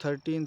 13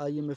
IMF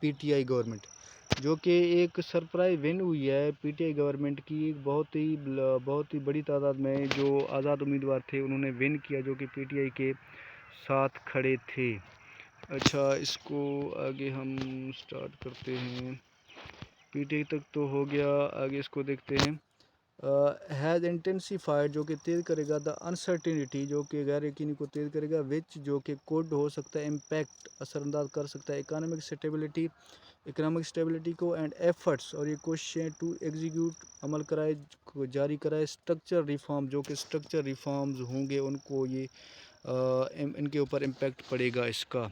پی T آئی government, جو کہ ایک سرپرائز ون ہوئی ہے پی ٹی آئی گورنمنٹ کی، بہت ہی بڑی تعداد میں جو آزاد امیدوار تھے انہوں نے ون کیا، جو کہ پی ٹی آئی کے ساتھ کھڑے تھے۔ اچھا، اس کو آگے ہم سٹارٹ کرتے ہیں، پی ٹی آئی تک تو ہو گیا، آگے اس کو دیکھتے ہیں۔ ہیز انٹینسیفائڈ، جو کہ تیز کرے گا، دا انسرٹینٹی، جو کہ غیر یقینی کو تیز کرے گا، وچ جو کہ کوڈ ہو سکتا ہے، امپیکٹ اثر انداز کر سکتا ہے، اکانومک اسٹیبلٹی کو، اینڈ ایفرٹس اور یہ کوششیں، ٹو ایگزیکیوٹ عمل کرائے، کو جاری کرائے، اسٹرکچر ریفارم، جو کہ اسٹرکچر ریفارمز ہوں گے ان کو یہ ان کے اوپر امپیکٹ پڑے گا اس کا۔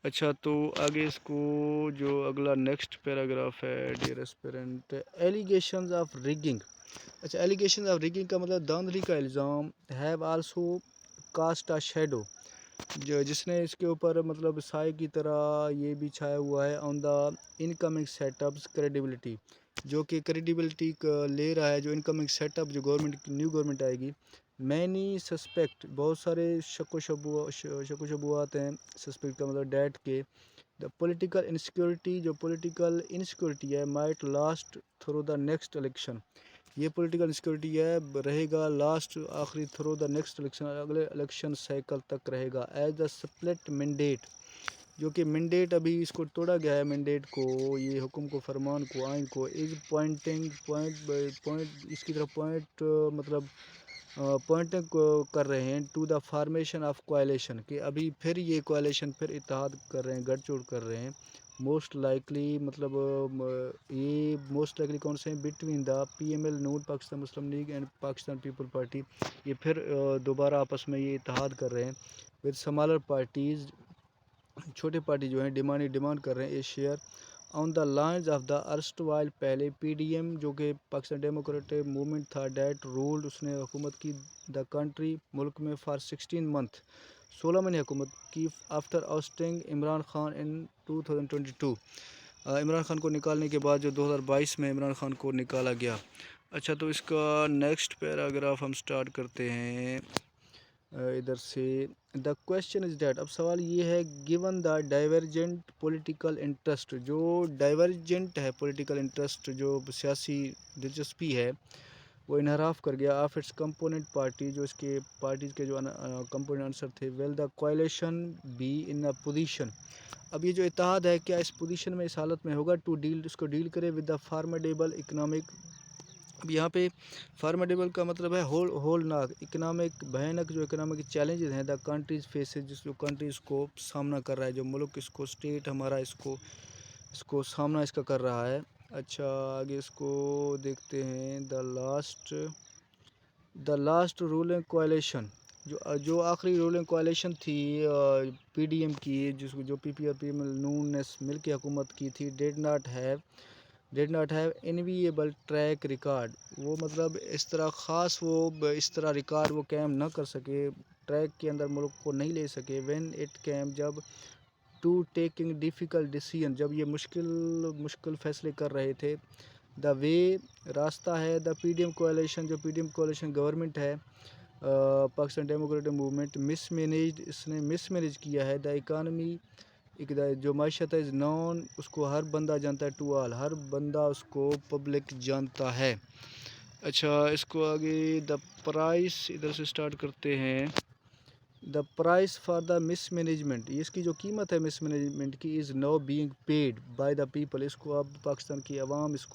اچھا، تو آگے اس کو جو اگلا نیکسٹ پیراگراف ہے، dear aspirant, allegations of rigging. اچھا، ایلیگیشنز آف ریگنگ کا مطلب دھاندلی کا الزام، have also cast a shadow, جس نے اس کے اوپر مطلب سائے کی طرح یہ بھی چھایا ہوا ہے، on the incoming set ups credibility, جو کہ کریڈیبلٹی لے رہا ہے جو انکمنگ سیٹ اپ جو نیو گورنمنٹ آئے گی۔ مینی سسپیکٹ، بہت سارے شک و شبہات ہیں، سسپیکٹ کا مطلب ڈیٹ کے، دا پولیٹیکل انسیکیورٹی، جو پولیٹیکل انسیکیورٹی ہے، might last through the next election, یہ پولیٹیکل انسیکیورٹی ہے رہے گا لاسٹ آخری تھرو دا نیکسٹ الیکشن، اگلے الیکشن سائیکل تک رہے گا، ایز دا سپلٹ مینڈیٹ، جو کہ مینڈیٹ ابھی اس کو توڑا گیا ہے، مینڈیٹ کو، یہ حکم کو، فرمان کو، آئین کو، is pointing, point by point اس کی طرف پوائنٹ مطلب پوائنٹنگ کر رہے ہیں، to the formation of coalition, کہ ابھی پھر یہ کوائلیشن پھر اتحاد کر رہے ہیں، گٹھ جوڑ کر رہے ہیں، موسٹ لائکلی مطلب یہ موسٹ لائکلی کون سے ہیں، between the P M L Noon, Pakistan Muslim League, and Pakistan People's Party, یہ پھر دوبارہ آپس میں یہ اتحاد کر رہے ہیں، ود سمالر پارٹیز، چھوٹے پارٹی جو ہیں ڈیمانڈ کر رہے ہیں، a share on the lines of the erstwhile, پہلے پی ڈی ایم جو کہ پاکستان ڈیموکریٹک موومنٹ تھا، ڈیٹ رولڈ، اس نے حکومت کی، دا کنٹری، ملک میں، فار 16 منتھ، 16 مہینے حکومت کی، آفٹر آؤسٹنگ عمران خان ان 2022، عمران خان کو نکالنے کے بعد جو 2022 میں عمران خان کو نکالا گیا۔ اچھا، تو اس کا نیکسٹ پیراگراف ہم سٹارٹ کرتے ہیں ادھر سے، دا کویشچن از دیٹ، اب سوال یہ ہے، given the divergent political interest, جو ڈائیورجنٹ ہے پولیٹیکل انٹرسٹ، جو سیاسی دلچسپی ہے وہ انحراف کر گیا، آف اٹس کمپوننٹ پارٹی، جو اس کے پارٹیز کے جو کمپوننٹ عنصر تھے، will the coalition be in a position, اب یہ جو اتحاد ہے کیا اس پوزیشن میں، اس حالت میں ہوگا، ٹو ڈیل، اس کو ڈیل کرے، ود دا فارمیڈیبل اکنامک، اب یہاں پہ فارمیڈیبل کا مطلب ہے ہولناک، اکنامک، بھیانک جو اکنامک چیلنجز ہیں، دا کنٹریز فیسز، جس جو کنٹریز کو سامنا کر رہا ہے، جو ملک اس کو، اسٹیٹ ہمارا اس کو سامنا اس کا کر رہا ہے۔ اچھا، آگے اس کو دیکھتے ہیں، دا لاسٹ رولنگ کوائلیشن، جو آخری رولنگ کوائلیشن تھی پی ڈی ایم کی، جو پی پی اور پی ایم ایل نون نے مل کے حکومت کی تھی، did not have enviable track record, وہ مطلب اس طرح خاص، وہ اس طرح ریکارڈ وہ قائم نہ کر سکے، ٹریک کے اندر ملک کو نہیں لے سکے، وین اٹ کیم، جب، ٹو ٹیکنگ ڈیفیکلٹ ڈیسیژن، جب یہ مشکل فیصلے کر رہے تھے، دا وے، راستہ ہے، دا پی ڈی ایم کوائلیشن، جو پی ڈی ایم کوائلیشن گورنمنٹ ہے، پاکستان ڈیموکریٹک موومنٹ، مس مینیجڈ، اس نے مس مینیج کیا ہے، دا اکانومی، جو معیشت ہے، از نون، اس کو ہر بندہ جانتا ہے، ٹو آل، ہر بندہ اس کو پبلک جانتا ہے۔ اچھا، اس کو آگے، دا پرائس، ادھر سے سٹارٹ کرتے ہیں، the price for the mismanagement, اس کی جو قیمت ہے مس مینجمنٹ کی، is now being paid by the people, اس کو اب پاکستان کی عوام اس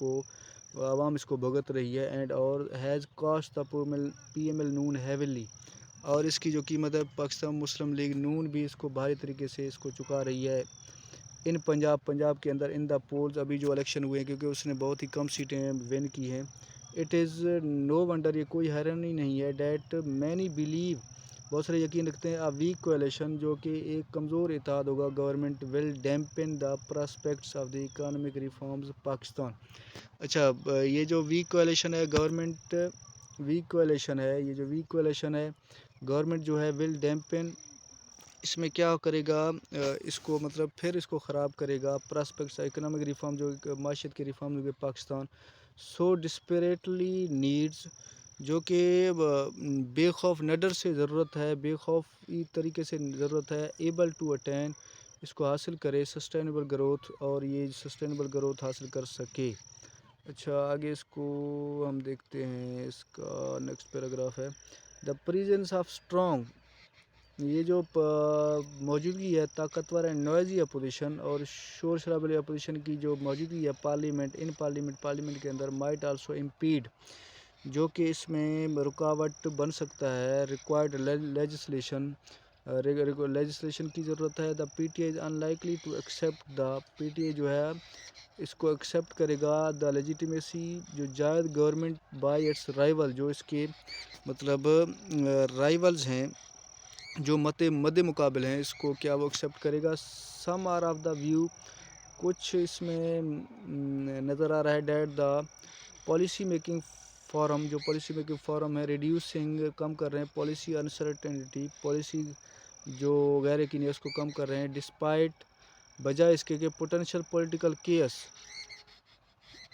کو بھگت رہی ہے، اینڈ اور has cast the P M L Noon heavily, اور اس کی جو قیمت ہے پاکستان مسلم لیگ نون بھی اس کو بھاری طریقے سے اس کو چکا رہی ہے، ان پنجاب کے اندر، ان دا پولز، ابھی جو الیکشن ہوئے ہیں، کیونکہ اس نے بہت ہی کم سیٹیں ون کی ہیں، اٹ از نو ونڈر، یہ کوئی حیرانی نہیں ہے، ڈیٹ مینی بلیو، بہت سارے یقین رکھتے ہیں، ویک کولیشن، جو کہ ایک کمزور اتحاد ہوگا، government will dampen the prospects of the economic reforms Pakistan. اچھا، یہ جو ویک کولیشن ہے گورنمنٹ، یہ جو ویک کولیشن ہے گورنمنٹ جو ہے، ول ڈیمپن، اس میں کیا کرے گا، اس کو مطلب پھر اس کو خراب کرے گا، پراسپیکٹس اکنامک ریفارم، جو معیشت کے ریفارم ہوگے پاکستان، سو ڈسپریٹلی نیڈز، جو کہ بے خوف نڈر سے ضرورت ہے، بے خوف طریقے سے ضرورت ہے، ایبل ٹو اٹین، اس کو حاصل کرے سسٹینیبل گروتھ، اور یہ سسٹینیبل گروتھ حاصل کر سکے۔ اچھا آگے اس کو ہم دیکھتے ہیں، اس کا نیکسٹ پیراگراف ہے دا پریزنس آف اسٹرانگ، یہ جو موجودگی ہے طاقتور اینڈ نوائزی اپوزیشن اور شور شرابے اپوزیشن کی جو موجودگی ہے پارلیمنٹ کے اندر مائٹ آلسو امپیڈ، جو کہ اس میں رکاوٹ بن سکتا ہے ریکوائرڈ لیجسلیشن کی ضرورت ہے۔ The P T I is unlikely to accept, the P T I جو ہے اس کو ایکسیپٹ کرے گا دا لیجیٹیمیسی جو جائز گورنمنٹ بائی اٹس رائیول، جو اس کے مطلب رائیولز ہیں جو مد مقابل ہیں، اس کو کیا وہ ایکسیپٹ کرے گا۔ Some are of the view, کچھ اس میں نظر آ رہا ہے that the policy making forum, جو پالیسی میکنگ فورم ہے ریڈیوسنگ کم کر رہے ہیں پالیسی انسرٹنٹی، پالیسی جو غیر یقینی ہے اس کو کم کر رہے ہیں ڈسپائٹ، بجائے اس کے کہ پوٹینشیل پولیٹیکل کیس۔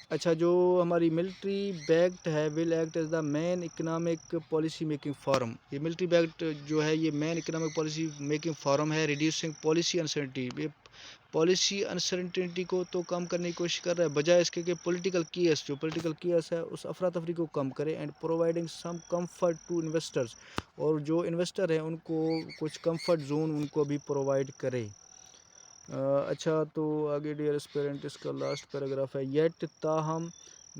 اچھا جو ہماری ملٹری بیکڈ ہے will act as the main economic policy making forum, یہ ملٹری بیکڈ جو ہے یہ main economic policy making forum ہے ریڈیوسنگ پالیسی انسرٹنٹی، یہ پالیسی انسرٹنٹی کو تو کم کرنے کی کوشش کر رہا ہے بجائے اس کے کہ پولیٹیکل کیس، جو پولیٹیکل کیس ہے اس افراتفری کو کم کرے، and providing some comfort to investors, اور جو انویسٹر ہیں ان کو کچھ کمفرٹ زون ان کو بھی پرووائڈ کرے۔ اچھا تو آگے ڈیئر اسپیرنٹ اس کا لاسٹ پیراگراف ہے یٹ تاہم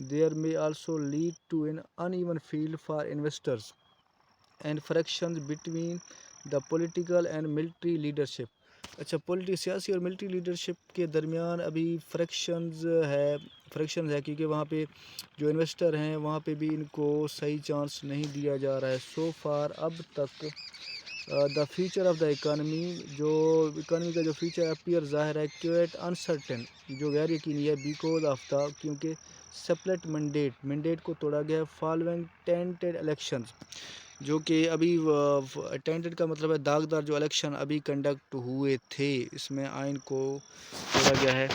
دیر may also lead to an uneven field for investors and fractions between the political and military leadership۔ اچھا سیاسی اور ملٹری لیڈرشپ کے درمیان ابھی فریکشنز ہے کیونکہ وہاں پہ جو انویسٹر ہیں وہاں پہ بھی ان کو صحیح چانس نہیں دیا جا رہا ہے سو فار اب تک۔ The future of the economy, جو اکانومی کا جو فیوچر اپیئر ظاہر ہے کویٹ انسرٹن، جو غیر یقینی ہے بیکاز آف دا، کیونکہ سپلٹ مینڈیٹ کو توڑا گیا ہے فالوئنگ ٹینٹڈ الیکشنز، جو کہ ابھی ٹینٹڈ کا مطلب ہے داغدار جو الیکشن ابھی کنڈکٹ ہوئے تھے، اس میں آئین کو توڑا گیا ہے۔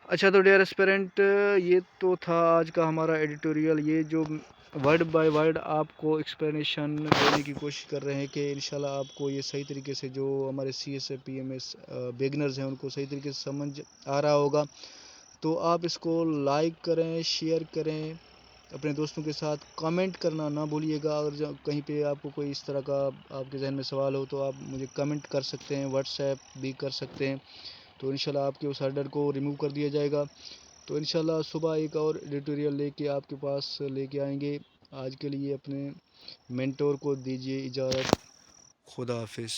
اچھا تو ڈیئر اسپیرنٹ یہ تو تھا آج کا ہمارا ایڈیٹوریل، یہ جو ورڈ بائی ورڈ آپ کو ایکسپلینیشن دینے کی کوشش کر رہے ہیں کہ انشاءاللہ آپ کو یہ صحیح طریقے سے، جو ہمارے C S A P M S beginners ہیں ان کو صحیح طریقے سے سمجھ آ رہا ہوگا، تو آپ اس کو لائک کریں، شیئر کریں اپنے دوستوں کے ساتھ، کامنٹ کرنا نہ بھولیے گا، اگر کہیں پہ آپ کو کوئی اس طرح کا آپ کے ذہن میں سوال ہو تو آپ مجھے کمنٹ کر سکتے ہیں، واٹس ایپ بھی کر سکتے ہیں، تو انشاءاللہ آپ کے اس ہرڈر کو ریموو کر دیا جائے گا۔ تو انشاءاللہ صبح ایک اور ایڈیٹوریل لے کے آپ کے پاس لے کے آئیں گے۔ آج کے لیے اپنے مینٹور کو دیجیے اجازت، خدا حافظ۔